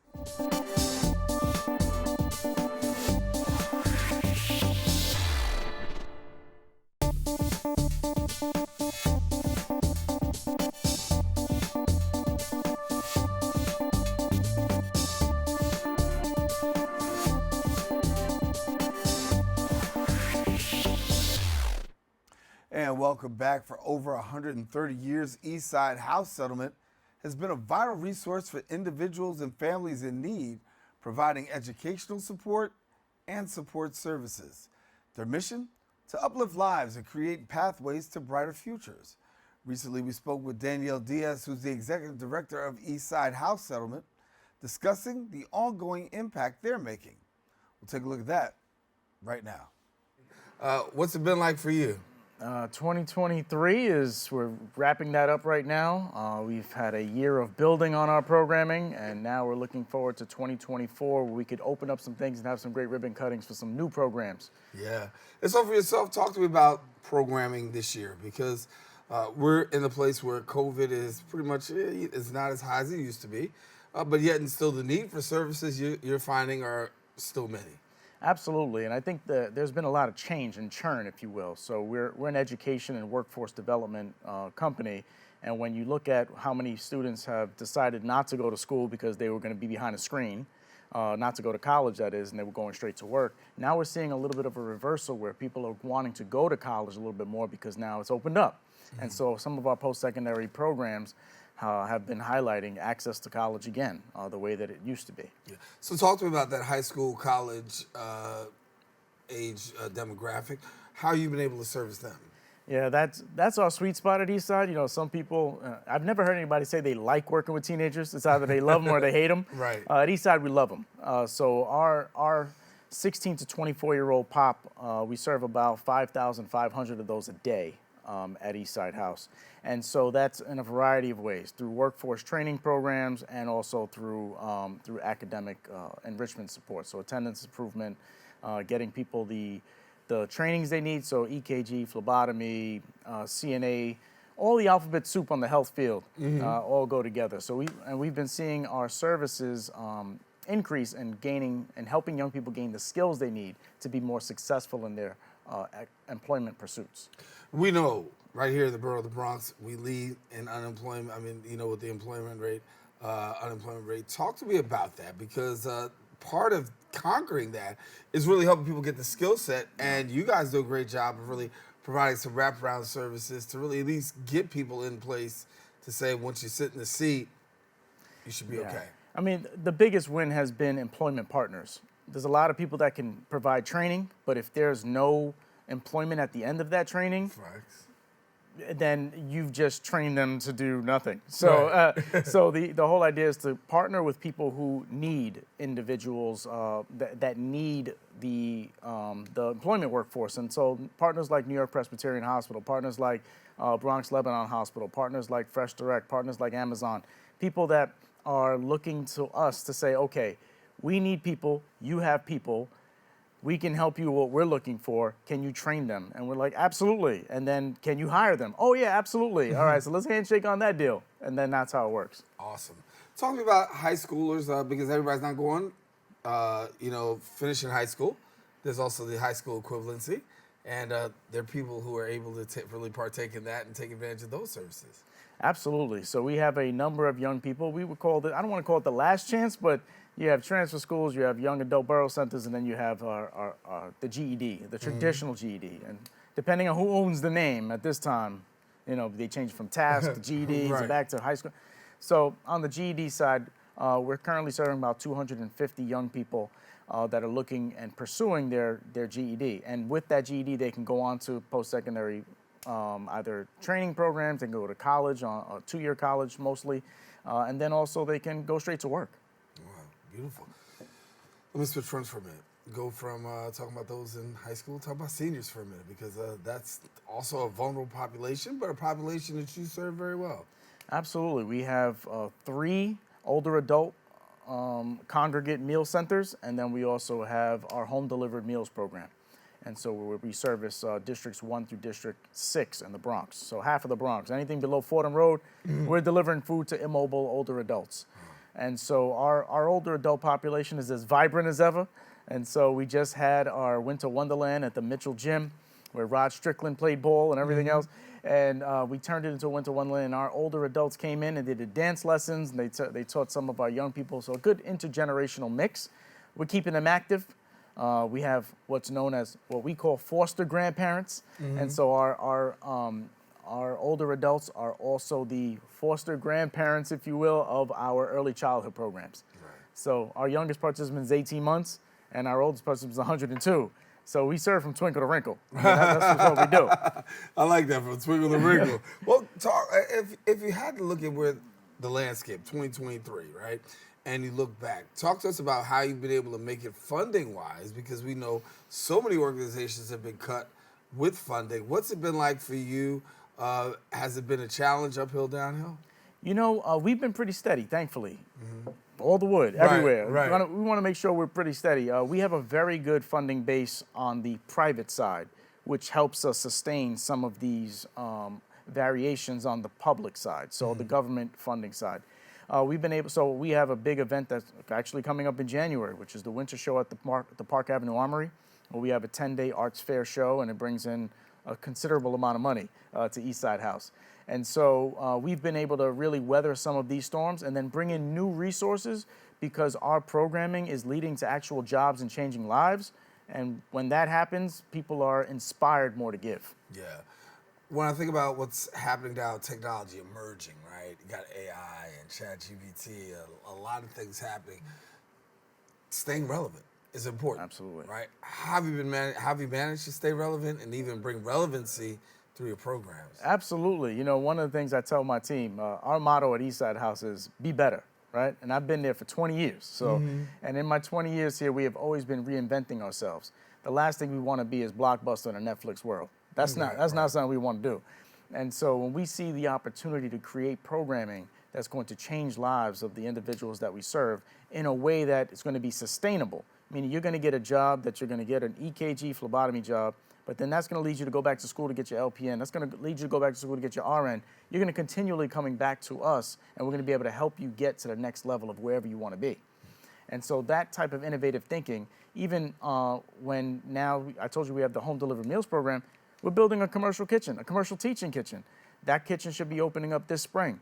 And welcome back. For over 130 years, Eastside House Settlement has been a vital resource for individuals and families in need, providing educational support and support services. Their mission? To uplift lives and create pathways to brighter futures. Recently, we spoke with Danielle Diaz, who's the executive director of Eastside House Settlement, discussing the ongoing impact they're making. We'll take a look at that right now. What's it been like for you? 2023 we're wrapping that up right now. We've had a year of building on our programming, and now we're looking forward to 2024, where we could open up some things and have some great ribbon cuttings for some new programs. Yeah. And so for yourself, talk to me about programming this year, because we're in a place where COVID is pretty much, it's not as high as it used to be. but yet and still the need for services you're finding are still many. Absolutely, and I think there's been a lot of change and churn, if you will. So we're an education and workforce development company, and when you look at how many students have decided not to go to school because they were going to be behind a screen, not to go to college, that is, and they were going straight to work. Now we're seeing a little bit of a reversal where people are wanting to go to college a little bit more because now it's opened up. Mm-hmm. And so some of our post-secondary programs have been highlighting access to college again, the way that it used to be. Yeah. So talk to me about that high school, college age demographic. How you've been able to service them? Yeah, that's our sweet spot at Eastside. You know, some people, I've never heard anybody say they like working with teenagers. It's either they love them or they hate them. Right. At Eastside, we love them. So our 16 to 24-year-old pop, we serve about 5,500 of those a day at Eastside House. And so that's in a variety of ways, through workforce training programs and also through academic enrichment support. So attendance improvement, getting people the trainings they need, so EKG, phlebotomy, CNA, all the alphabet soup on the health field, all go together. So we've been seeing our services increase and gaining and helping young people gain the skills they need to be more successful in their employment pursuits. We know right here in the borough of the Bronx, we lead in unemployment. I mean, you know, with the unemployment rate. Talk to me about that, because part of conquering that is really helping people get the skill set, and you guys do a great job of really providing some wraparound services to really at least get people in place to say once you sit in the seat, you should be okay. I mean, the biggest win has been employment partners. There's a lot of people that can provide training, but if there's no employment at the end of that training, then you've just trained them to do nothing. So, so the whole idea is to partner with people who need individuals that need the employment workforce. And so partners like New York Presbyterian Hospital, partners like Bronx Lebanon Hospital, partners like Fresh Direct, partners like Amazon, people that are looking to us to say, okay, we need people, you have people, we can help you with what we're looking for. Can you train them? And we're like, absolutely. And then, can you hire them? Oh, yeah, absolutely. All right, so let's handshake on that deal. And then that's how it works. Awesome. Talk to me about high schoolers, because everybody's not going, finishing high school. There's also the high school equivalency. And there are people who are able to really partake in that and take advantage of those services. Absolutely. So we have a number of young people. We would call it, I don't want to call it the last chance, but you have transfer schools, you have young adult borough centers, and then you have the GED, the traditional GED. And depending on who owns the name at this time, you know, they change from TASC to GED to back to high school. So on the GED side, we're currently serving about 250 young people that are looking and pursuing their GED. And with that GED, they can go on to post-secondary either training programs, they can go to college, a two-year college mostly, and then also they can go straight to work. Beautiful. Let me switch fronts for a minute. Go from talking about those in high school, talk about seniors for a minute, because that's also a vulnerable population, but a population that you serve very well. Absolutely. We have 3 older adult congregate meal centers, and then we also have our home delivered meals program. And so we service districts 1 through district 6 in the Bronx. So half of the Bronx. Anything below Fordham Road, we're delivering food to immobile older adults. And so our older adult population is as vibrant as ever. And so we just had our Winter Wonderland at the Mitchell Gym, where Rod Strickland played ball and everything else. And we turned it into a Winter Wonderland. And our older adults came in and they did dance lessons. And they taught some of our young people. So a good intergenerational mix. We're keeping them active. We have what's known as what we call foster grandparents. And so our older adults are also the foster grandparents, if you will, of our early childhood programs. So our youngest participant is 18 months, and our oldest participant is 102. So we serve from twinkle to wrinkle. I mean, that's what we do. I like that, from twinkle to wrinkle. Well, if you had to look at where the landscape, 2023, right, and you look back, talk to us about how you've been able to make it funding-wise, because we know so many organizations have been cut with funding. What's it been like for you? Has it been a challenge, uphill, downhill? You know, we've been pretty steady, thankfully. All the wood, everywhere. Right. We want to make sure we're pretty steady. We have a very good funding base on the private side, which helps us sustain some of these variations on the public side, so the government funding side. we've been able. So we have a big event that's actually coming up in January, which is the winter show at the Park Avenue Armory, where we have a 10-day arts fair show, and it brings in a considerable amount of money to Eastside House. And so we've been able to really weather some of these storms and then bring in new resources because our programming is leading to actual jobs and changing lives. And when that happens, people are inspired more to give. Yeah. When I think about what's happening now, technology emerging, right? You got AI and ChatGPT, a lot of things happening. Staying relevant is important. Absolutely. Right? How have you managed to stay relevant and even bring relevancy through your programs? Absolutely. You know, one of the things I tell my team, our motto at Eastside House is be better, right? And I've been there for 20 years. So, and in my 20 years here, we have always been reinventing ourselves. The last thing we want to be is Blockbuster in a Netflix world. That's not something we want to do. And so when we see the opportunity to create programming that's going to change lives of the individuals that we serve in a way that is going to be sustainable, meaning you're going to get a job that you're going to get an EKG phlebotomy job, but then that's going to lead you to go back to school to get your LPN. That's going to lead you to go back to school to get your RN. You're going to continually coming back to us, and we're going to be able to help you get to the next level of wherever you want to be. And so that type of innovative thinking, even when now, I told you we have the home delivered meals program, we're building a commercial kitchen, a commercial teaching kitchen. That kitchen should be opening up this spring.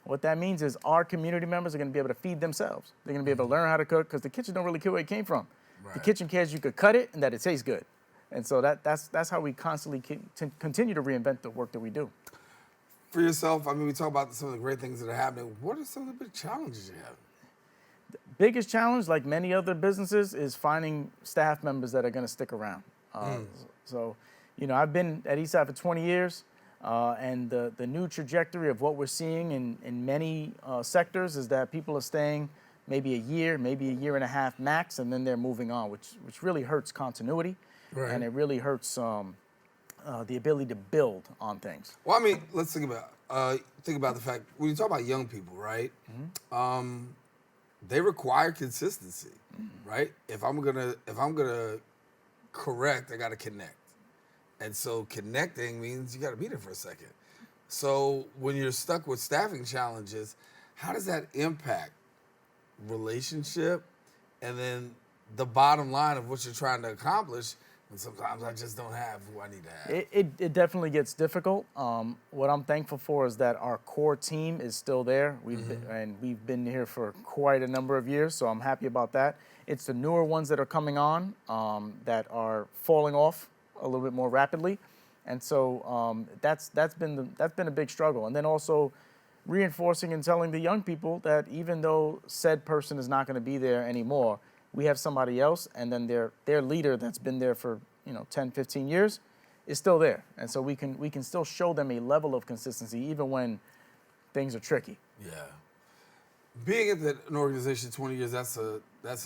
What that means is our community members are going to be able to feed themselves. They're going to be able to learn how to cook because the kitchen don't really care where it came from. Right. The kitchen cares you could cut it and that it tastes good. And so that's how we constantly continue to reinvent the work that we do. For yourself, I mean, we talk about some of the great things that are happening. What are some of the big challenges you have? The biggest challenge, like many other businesses, is finding staff members that are going to stick around. So, you know, I've been at Eastside for 20 years, and the new trajectory of what we're seeing in many sectors is that people are staying maybe a year and a half max, and then they're moving on, which really hurts continuity. Right. And it really hurts the ability to build on things. Well, I mean, let's think about the fact when you talk about young people, right? They require consistency, right? If I'm gonna correct, I gotta connect, and so connecting means you gotta be there for a second. So when you're stuck with staffing challenges, how does that impact relationship, and then the bottom line of what you're trying to accomplish? And sometimes I just don't have who I need to have. It definitely gets difficult. What I'm thankful for is that our core team is still there. We've been here for quite a number of years, so I'm happy about that. It's the newer ones that are coming on that are falling off a little bit more rapidly, and so that's been a big struggle. And then also reinforcing and telling the young people that even though said person is not going to be there anymore, we have somebody else, and then their leader that's been there for 10, 15 years is still there. And so we can still show them a level of consistency even when things are tricky. Yeah. Being at an organization 20 years, that's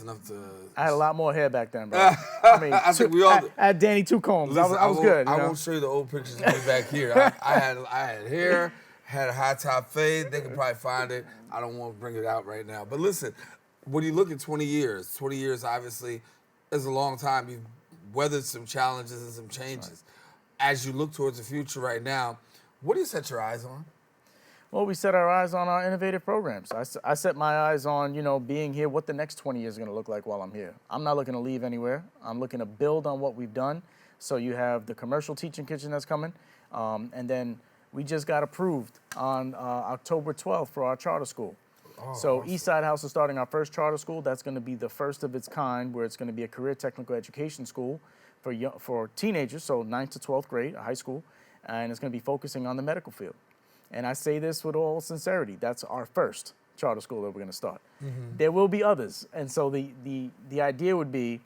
enough to... I had a lot more hair back then, bro. I mean, I think we all... I had Danny two combs. Listen, I was good. I won't show you the old pictures of me back here. I had hair, had a high top fade. They can probably find it. I don't want to bring it out right now. But listen, when you look at 20 years obviously is a long time. You've weathered some challenges and some changes. Right. As you look towards the future right now, what do you set your eyes on? Well, we set our eyes on our innovative programs. I set my eyes on, being here, what the next 20 years is going to look like while I'm here. I'm not looking to leave anywhere. I'm looking to build on what we've done. So you have the commercial teaching kitchen that's coming. And then we just got approved on October 12th for our charter school. Oh, so awesome. Eastside House is starting our first charter school. That's going to be the first of its kind, where it's going to be a career technical education school for teenagers, so 9th to 12th grade, a high school, and it's going to be focusing on the medical field. And I say this with all sincerity. That's our first charter school that we're going to start. There will be others. And so the idea would be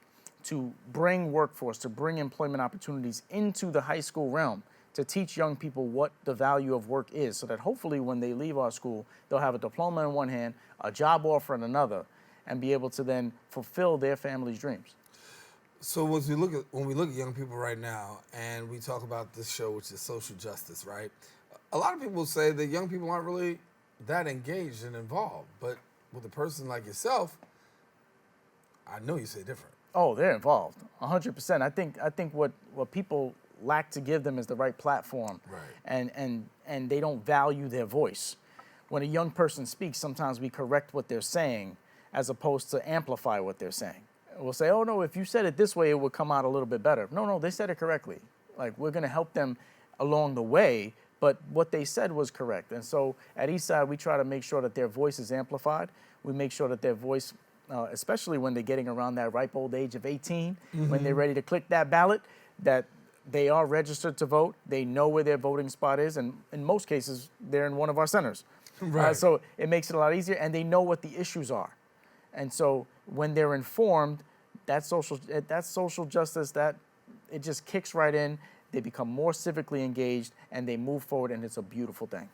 to bring workforce, to bring employment opportunities into the high school realm, to teach young people what the value of work is, so that hopefully when they leave our school, they'll have a diploma in one hand, a job offer in another, and be able to then fulfill their family's dreams. So when we look at young people right now, and we talk about this show, which is social justice, right? A lot of people say that young people aren't really that engaged and involved, but with a person like yourself, I know you say different. Oh, they're involved, 100%. I think what people lack to give them is the right platform, right? And they don't value their voice. when a young person speaks, sometimes we correct what they're saying as opposed to amplify what they're saying. We'll say, oh no, if you said it this way, it would come out a little bit better. No, they said it correctly. Like, we're gonna help them along the way, but what they said was correct. And so at Eastside, we try to make sure that their voice is amplified. We make sure that their voice, especially when they're getting around that ripe old age of 18, when they're ready to click that ballot, that they are registered to vote, they know where their voting spot is, and in most cases, they're in one of our centers. Right. So it makes it a lot easier, and they know what the issues are. And so when they're informed, that social justice, that it just kicks right in. They become more civically engaged, and they move forward, and it's a beautiful thing.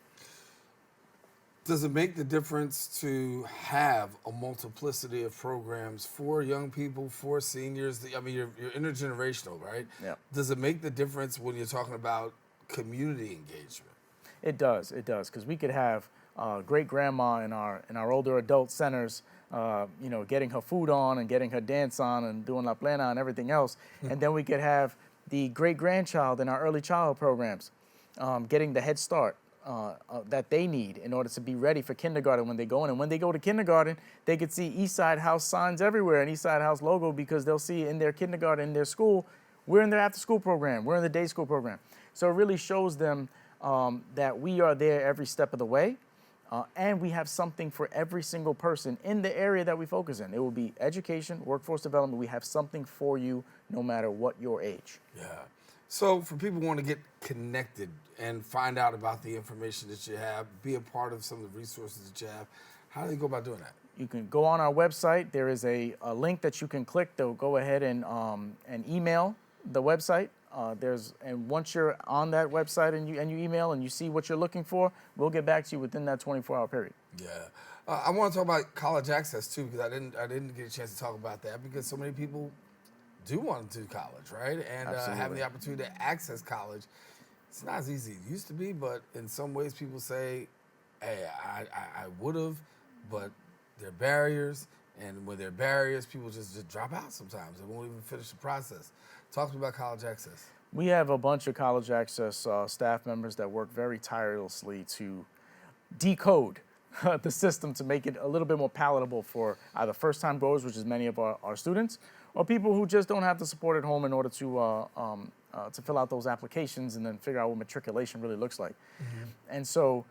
Does it make the difference to have a multiplicity of programs for young people, for seniors? I mean, you're intergenerational, right? Yeah. Does it make the difference when you're talking about community engagement? It does, because we could have great grandma in our older adult centers, getting her food on and getting her dance on and doing La Plena and everything else, and then we could have the great grandchild in our early childhood programs, getting the head start that they need in order to be ready for kindergarten when they go in. And when they go to kindergarten, they could see Eastside House signs everywhere, and Eastside House logo, because they'll see in their kindergarten, in their school, we're in their after school program, we're in the day school program. So it really shows them that we are there every step of the way, and we have something for every single person in the area that we focus in. It will be education, workforce development. We have something for you no matter what your age. Yeah. So for people who want to get connected and find out about the information that you have, be a part of some of the resources that you have, how do they go about doing that? You can go on our website. There is a link that you can click that will go ahead and email the website. And once you're on that website and you email and you see what you're looking for, we'll get back to you within that 24-hour period. Yeah. I want to talk about college access too, because I didn't get a chance to talk about that, because so many people do want to do college, right? And having the opportunity to access college, it's not as easy as it used to be, but in some ways people say, hey, I would have, but there are barriers, and when there are barriers, people just drop out sometimes. They won't even finish the process. Talk to me about college access. We have a bunch of college access staff members that work very tirelessly to decode the system to make it a little bit more palatable for either first-time goers, which is many of our students, or people who just don't have the support at home in order to fill out those applications and then figure out what matriculation really looks like. And so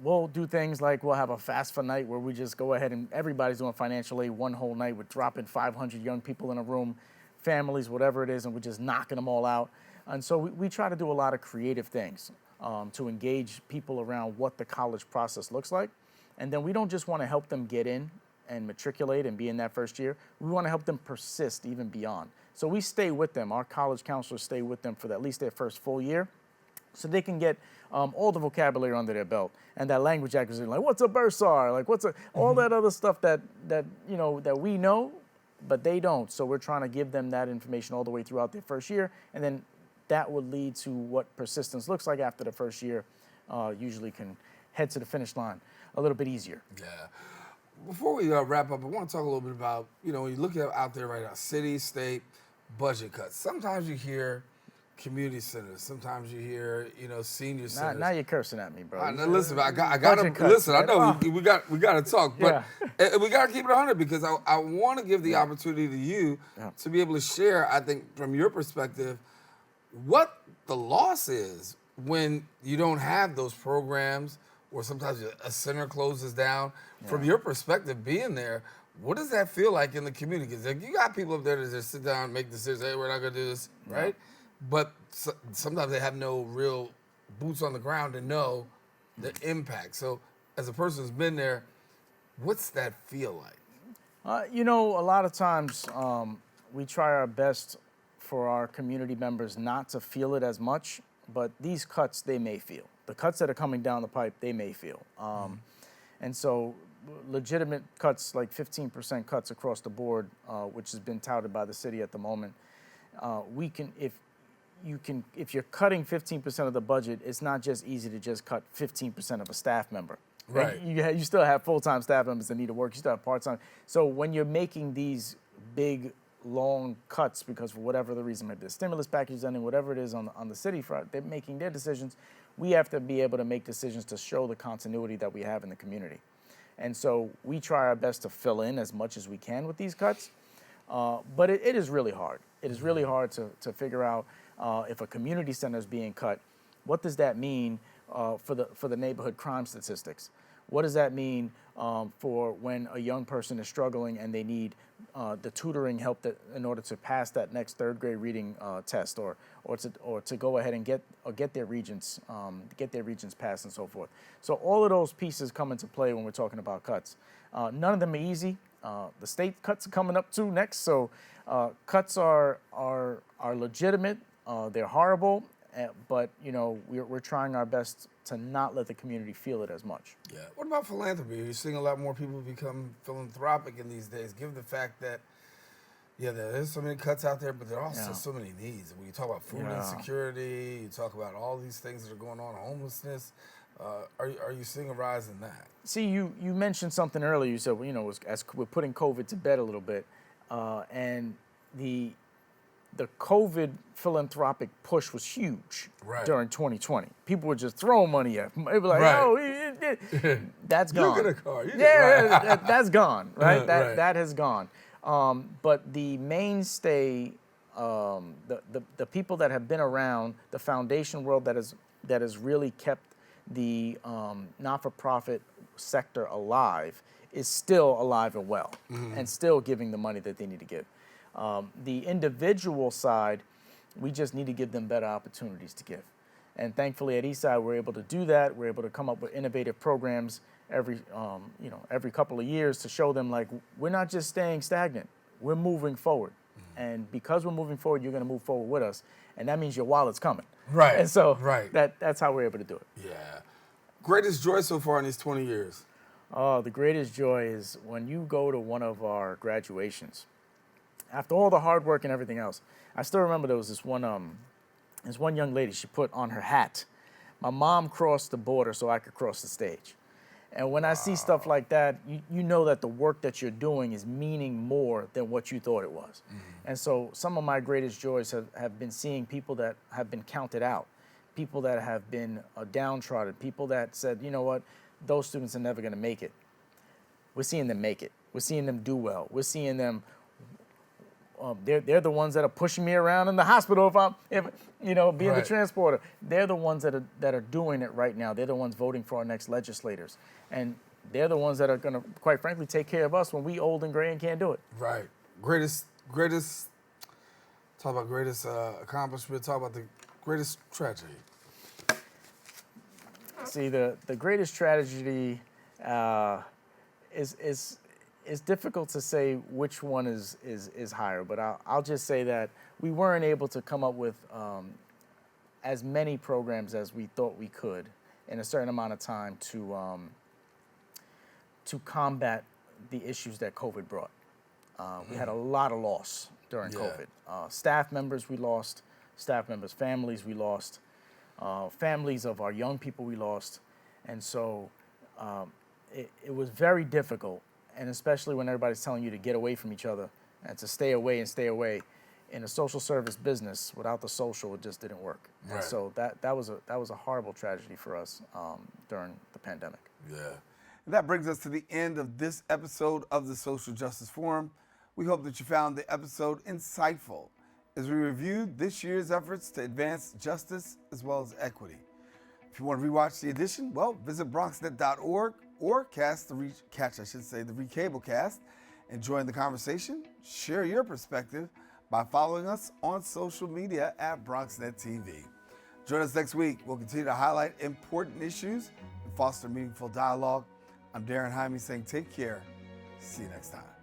we'll do things like we'll have a FAFSA night where we just go ahead and everybody's doing financial aid one whole night. We're dropping 500 young people in a room, families, whatever it is, and we're just knocking them all out. And so we try to do a lot of creative things to engage people around what the college process looks like. And then we don't just want to help them get in and matriculate and be in that first year. We want to help them persist even beyond. So we stay with them. Our college counselors stay with them for at least their first full year, so they can get all the vocabulary under their belt and that language acquisition, like what's a bursar, like all that other stuff that we know, but they don't. So we're trying to give them that information all the way throughout their first year, and then that would lead to what persistence looks like after the first year. Usually can head to the finish line a little bit easier. Yeah. Before we wrap up, I want to talk a little bit about, when you look out there right now, city, state, budget cuts. Sometimes you hear community centers. Sometimes you hear, senior centers. Now you're cursing at me, bro. Listen, I got to listen. I know we got to talk, but we got to keep it 100, because I want to give the opportunity to you to be able to share, I think, from your perspective, what the loss is when you don't have those programs, or sometimes a center closes down. From your perspective, being there, what does that feel like in the community? Because you got people up there that just sit down and make decisions. Hey, we're not going to do this, right? But sometimes they have no real boots on the ground to know the impact. So as a person who's been there, what's that feel like? A lot of times we try our best for our community members not to feel it as much, but these cuts, they may feel. The cuts that are coming down the pipe, they may feel. And so legitimate cuts, like 15% cuts across the board, which has been touted by the city at the moment, if you're cutting 15% of the budget, it's not just easy to just cut 15% of a staff member. Right. You still have full-time staff members that need to work. You still have part-time. So when you're making these big long cuts because for whatever the reason, maybe the stimulus package is ending, whatever it is on the city front, they're making their decisions. We have to be able to make decisions to show the continuity that we have in the community. And so we try our best to fill in as much as we can with these cuts. But it is really hard. It is really hard to figure out if a community center is being cut, what does that mean for the neighborhood crime statistics? What does that mean for when a young person is struggling and they need the tutoring help in order to pass that next third grade reading test, or to go ahead and get their regents passed and so forth. So all of those pieces come into play when we're talking about cuts. None of them are easy. The state cuts are coming up too next. So cuts are legitimate. They're horrible, but we're trying our best to not let the community feel it as much. Yeah. What about philanthropy? You're seeing a lot more people become philanthropic in these days, given the fact that, there's so many cuts out there, but there are also so many needs. When you talk about food insecurity, you talk about all these things that are going on, homelessness. Are you seeing a rise in that? See, you mentioned something earlier. You said, as we're putting COVID to bed a little bit, and the COVID philanthropic push was huge during 2020. People were just throwing money at them. They were like, that's gone. You get a car. That's gone, right? That has gone. But the mainstay, the people that have been around, the foundation world that has really kept the not-for-profit sector alive is still alive and well, and still giving the money that they need to give. The individual side, we just need to give them better opportunities to give. And thankfully at Eastside, we're able to do that. We're able to come up with innovative programs every couple of years to show them, like, we're not just staying stagnant, we're moving forward. And because we're moving forward, you're gonna move forward with us. And that means your wallet's coming. Right. And so that's how we're able to do it. Yeah. Greatest joy so far in these 20 years? Oh, the greatest joy is when you go to one of our graduations. After all the hard work and everything else, I still remember there was this one young lady, she put on her hat, "My mom crossed the border so I could cross the stage." And when I see stuff like that, you know that the work that you're doing is meaning more than what you thought it was. And so some of my greatest joys have been seeing people that have been counted out, people that have been downtrodden, people that said, you know what, those students are never going to make it. We're seeing them make it. We're seeing them do well. We're seeing them. They're the ones that are pushing me around in the hospital if being the transporter. They're the ones that are doing it right now. They're the ones voting for our next legislators, and they're the ones that are going to, quite frankly, take care of us when we old and gray and can't do it. Right. Greatest. Talk about greatest accomplishment. Talk about the greatest tragedy. See, the greatest tragedy is difficult to say which one is higher, but I'll just say that we weren't able to come up with as many programs as we thought we could in a certain amount of time to combat the issues that COVID brought. We had a lot of loss during COVID. Staff members we lost, staff members' families we lost, families of our young people we lost, and so it was very difficult. And especially when everybody's telling you to get away from each other and to stay away and stay away. In a social service business, without the social, it just didn't work. And so that was a horrible tragedy for us during the pandemic. Yeah. And that brings us to the end of this episode of the Social Justice Forum. We hope that you found the episode insightful as we reviewed this year's efforts to advance justice as well as equity. If you want to rewatch the edition, well, visit BronxNet.org or catch the Recablecast and join the conversation. Share your perspective by following us on social media at BronxNet TV. Join us next week. We'll continue to highlight important issues and foster meaningful dialogue. I'm Daren Jaime saying take care. See you next time.